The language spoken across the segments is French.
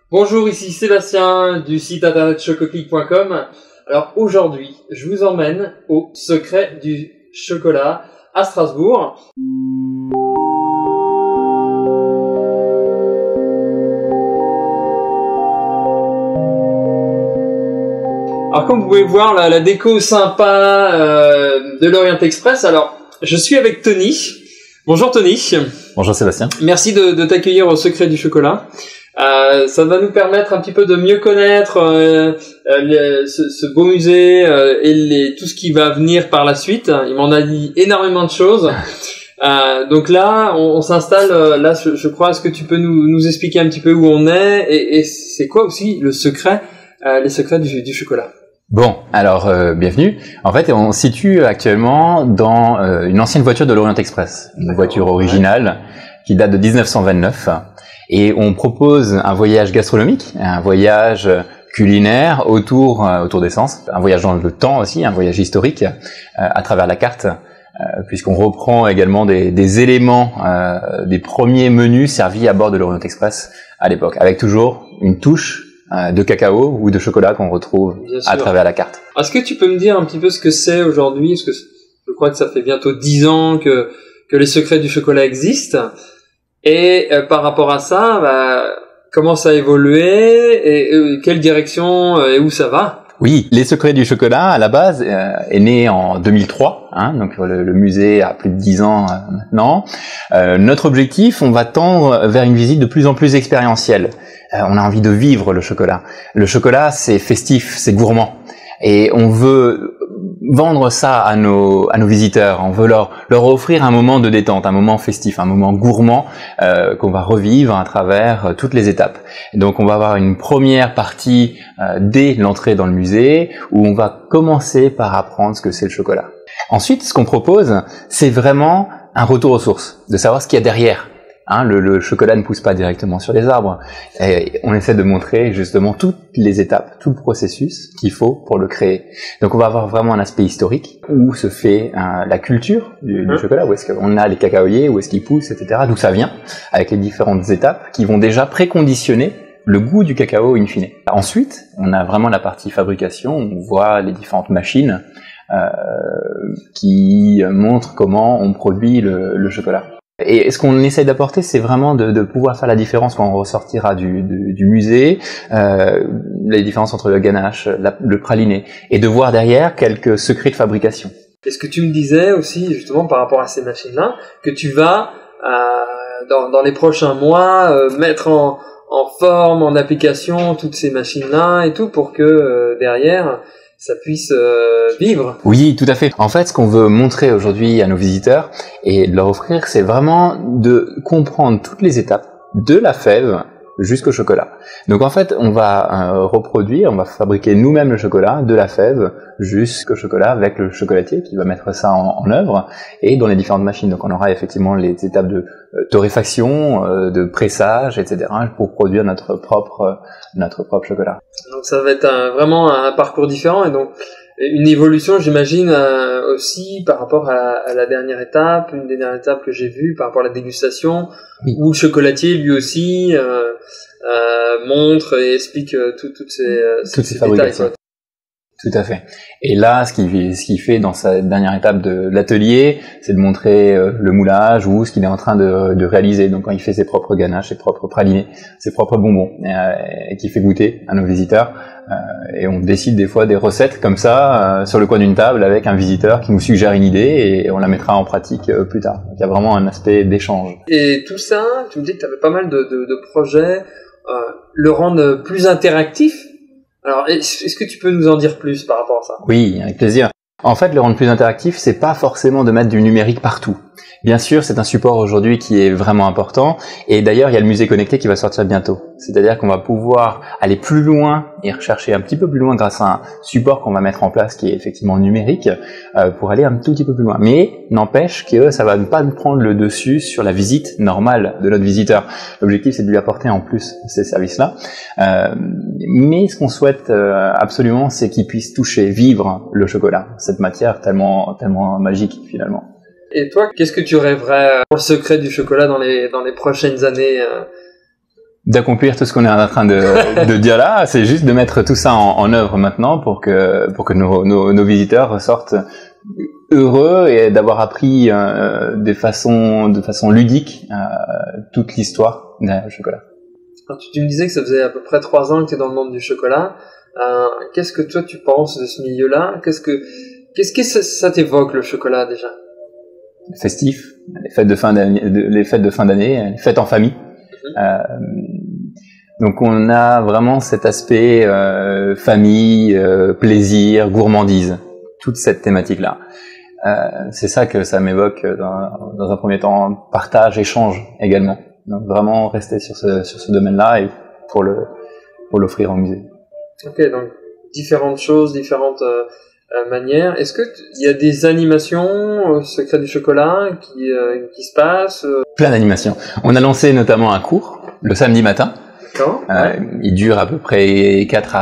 Bonjour, ici Sébastien du site internet chococlick.com. Alors aujourd'hui, je vous emmène au secret du chocolat à Strasbourg. Alors comme vous pouvez voir la déco sympa de l'Orient Express. Alors je suis avec Tony. Bonjour Tony. Bonjour Sébastien. Merci de t'accueillir au secret du chocolat. Ça va nous permettre un petit peu de mieux connaître ce beau musée et tout ce qui va venir par la suite. Il m'en a dit énormément de choses. Donc là, on s'installe. Là, je crois. Est-ce que tu peux nous expliquer un petit peu où on est et c'est quoi aussi le secret, les secrets du chocolat? Bon, alors bienvenue. En fait, on se situe actuellement dans une ancienne voiture de l'Orient Express, une voiture originale qui date de 1929. Et on propose un voyage gastronomique, un voyage culinaire autour d'essence, un voyage dans le temps aussi, un voyage historique à travers la carte, puisqu'on reprend également des éléments des premiers menus servis à bord de l'Orient Express à l'époque, avec toujours une touche de cacao ou de chocolat qu'on retrouve à travers la carte. Est-ce que tu peux me dire un petit peu ce que c'est aujourd'hui? Parce que je crois que ça fait bientôt 10 ans que les secrets du chocolat existent. Et par rapport à ça, comment ça a évolué et quelle direction et où ça va? Oui, les secrets du chocolat à la base est né en 2003, donc le musée a plus de 10 ans maintenant. Notre objectif, on va tendre vers une visite de plus en plus expérientielle. On a envie de vivre le chocolat. Le chocolat, c'est festif, c'est gourmand. Et on veut vendre ça à nos visiteurs. On veut leur offrir un moment de détente, un moment festif, un moment gourmand qu'on va revivre à travers toutes les étapes. Et donc on va avoir une première partie dès l'entrée dans le musée où on va commencer par apprendre ce que c'est le chocolat. Ensuite, ce qu'on propose, c'est vraiment un retour aux sources, de savoir ce qu'il y a derrière. Le chocolat ne pousse pas directement sur les arbres. Et on essaie de montrer justement toutes les étapes, tout le processus qu'il faut pour le créer. Donc on va avoir vraiment un aspect historique où se fait la culture du chocolat, où est-ce qu'on a les cacaoyers, où est-ce qu'ils poussent, etc. D'où ça vient, avec les différentes étapes qui vont déjà préconditionner le goût du cacao in fine. Ensuite, on a vraiment la partie fabrication, on voit les différentes machines qui montrent comment on produit le chocolat. Et ce qu'on essaye d'apporter, c'est vraiment de pouvoir faire la différence quand on ressortira du musée, les différences entre le ganache, le praliné, et de voir derrière quelques secrets de fabrication. Est-ce que tu me disais aussi, justement, par rapport à ces machines-là, que tu vas, dans les prochains mois, mettre en forme, en application, toutes ces machines-là et tout, pour que derrière ça puisse vivre. Oui, tout à fait. En fait, ce qu'on veut montrer aujourd'hui à nos visiteurs et de leur offrir, c'est vraiment de comprendre toutes les étapes de la fève jusqu'au chocolat. Donc en fait, on va reproduire, on va fabriquer nous-mêmes le chocolat, de la fève jusqu'au chocolat avec le chocolatier qui va mettre ça en œuvre et dans les différentes machines. Donc on aura effectivement les étapes de torréfaction, de pressage, etc. pour produire notre propre chocolat. Donc ça va être vraiment un parcours différent et donc une évolution, j'imagine, aussi par rapport à la dernière étape, une des dernières étapes que j'ai vues par rapport à la dégustation, oui, où le chocolatier lui aussi montre et explique toutes ces détails, quoi. Tout à fait. Et là, ce qu'il fait dans sa dernière étape de l'atelier, c'est de montrer le moulage ou ce qu'il est en train de réaliser. Donc quand il fait ses propres ganaches, ses propres pralinés, ses propres bonbons, et qu'il fait goûter à nos visiteurs. Et on décide des fois des recettes comme ça sur le coin d'une table avec un visiteur qui nous suggère une idée et on la mettra en pratique plus tard. Donc il y a vraiment un aspect d'échange. Et tout ça, tu me dis que tu avais pas mal de projets, le rendre plus interactif. Alors, est-ce que tu peux nous en dire plus par rapport à ça? Oui, avec plaisir. En fait, le rendre plus interactif, c'est pas forcément de mettre du numérique partout. Bien sûr, c'est un support aujourd'hui qui est vraiment important. Et d'ailleurs, il y a le musée connecté qui va sortir bientôt. C'est-à-dire qu'on va pouvoir aller plus loin et rechercher un petit peu plus loin grâce à un support qu'on va mettre en place qui est effectivement numérique pour aller un tout petit peu plus loin. Mais n'empêche que ça va ne pas prendre le dessus sur la visite normale de notre visiteur. L'objectif, c'est de lui apporter en plus ces services-là. Mais ce qu'on souhaite absolument, c'est qu'il puisse toucher, vivre le chocolat, cette matière tellement magique finalement. Et toi, qu'est-ce que tu rêverais pour le secret du chocolat dans les prochaines années? d'accomplir tout ce qu'on est en train de dire là. C'est juste de mettre tout ça en œuvre maintenant pour que nos visiteurs ressortent heureux et d'avoir appris de façon ludique toute l'histoire derrière le chocolat. Alors, tu me disais que ça faisait à peu près 3 ans que tu es dans le monde du chocolat. Qu'est-ce que toi tu penses de ce milieu-là? Qu'est-ce que ça t'évoque, le chocolat, déjà? Festif, les fêtes de fin d'année, les fêtes en famille. Donc on a vraiment cet aspect famille, plaisir, gourmandise, toute cette thématique-là. C'est ça que ça m'évoque dans un premier temps, partage, échange également. Donc vraiment rester sur ce domaine-là et pour l'offrir au musée. Ok, donc différentes choses, différentes manières. Est-ce que il y a des animations Secret du chocolat qui se passent? Plein d'animations. On a lancé notamment un cours le samedi matin. D'accord. Ouais. Il dure à peu près 4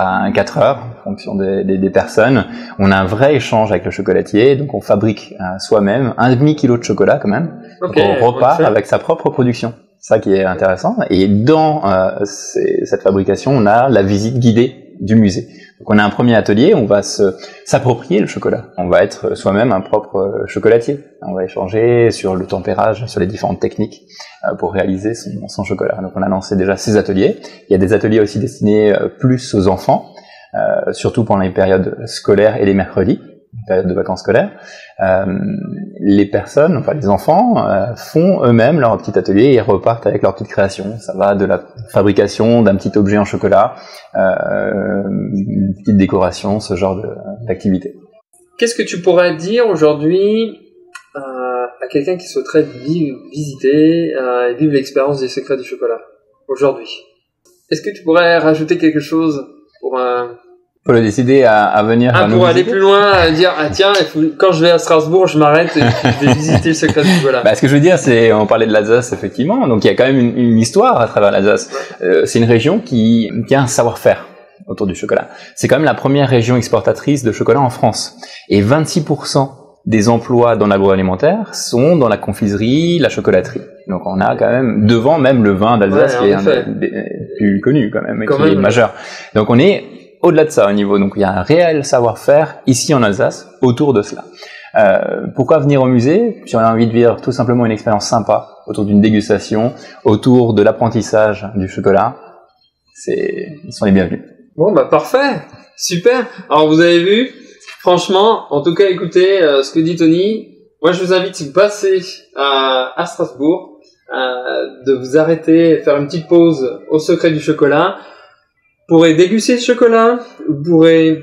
heures en fonction des personnes. On a un vrai échange avec le chocolatier, donc on fabrique soi-même un demi-kilo de chocolat quand même. Okay, donc on repart avec sa propre production. Ça qui est intéressant. Et dans cette fabrication, on a la visite guidée du musée. Donc on a un premier atelier, on va s'approprier le chocolat. On va être soi-même un propre chocolatier. On va échanger sur le tempérage, sur les différentes techniques pour réaliser son chocolat. Donc on a lancé déjà ces ateliers. Il y a des ateliers aussi destinés plus aux enfants, surtout pendant les périodes scolaires et les mercredis, période de vacances scolaires. Les personnes, enfin les enfants, font eux-mêmes leur petit atelier et repartent avec leur petite création. Ça va de la fabrication d'un petit objet en chocolat, une petite décoration, ce genre d'activité. Qu'est-ce que tu pourrais dire aujourd'hui à quelqu'un qui souhaiterait visiter et vivre l'expérience des secrets du chocolat aujourd'hui? Est-ce que tu pourrais rajouter quelque chose pour le décider à venir pour aller plus loin, dire tiens, quand je vais à Strasbourg, je m'arrête et je vais visiter le secret du chocolat. Ce que je veux dire, c'est, on parlait de l'Alsace effectivement, donc il y a quand même une histoire à travers l'Alsace. C'est une région qui a un savoir-faire autour du chocolat. C'est quand même la première région exportatrice de chocolat en France, et 26% des emplois dans l'agroalimentaire sont dans la confiserie, la chocolaterie. Donc on a quand même devant même le vin d'Alsace qui est un des plus connus quand même, qui est majeur. Donc on est au-delà de ça au niveau, donc il y a un réel savoir-faire ici en Alsace autour de cela. Pourquoi venir au musée? Si on a envie de vivre tout simplement une expérience sympa autour d'une dégustation, autour de l'apprentissage du chocolat, ils sont les bienvenus. Bon parfait, super. Alors vous avez vu, franchement, en tout cas écoutez ce que dit Tony. Moi je vous invite, si vous passez à Strasbourg, de vous arrêter, faire une petite pause au secret du chocolat. Vous pourrez déguster le chocolat, vous pourrez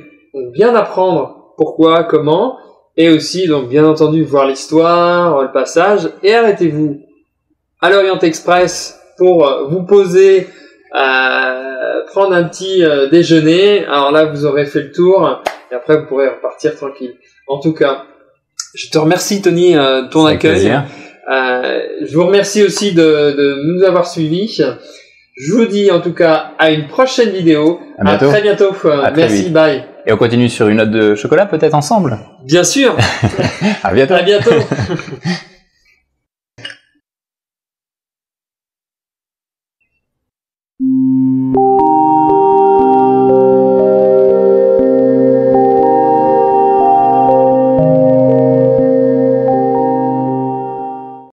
bien apprendre pourquoi, comment, et aussi, donc bien entendu, voir l'histoire, le passage, et arrêtez-vous à l'Orient Express pour vous poser, prendre un petit déjeuner. Alors là, vous aurez fait le tour, et après, vous pourrez repartir tranquille. En tout cas, je te remercie, Tony, de ton accueil. Je vous remercie aussi de nous avoir suivis. Je vous dis en tout cas à une prochaine vidéo. À très bientôt. Merci, bye. Et on continue sur une note de chocolat peut-être ensemble? Bien sûr. À bientôt. À bientôt.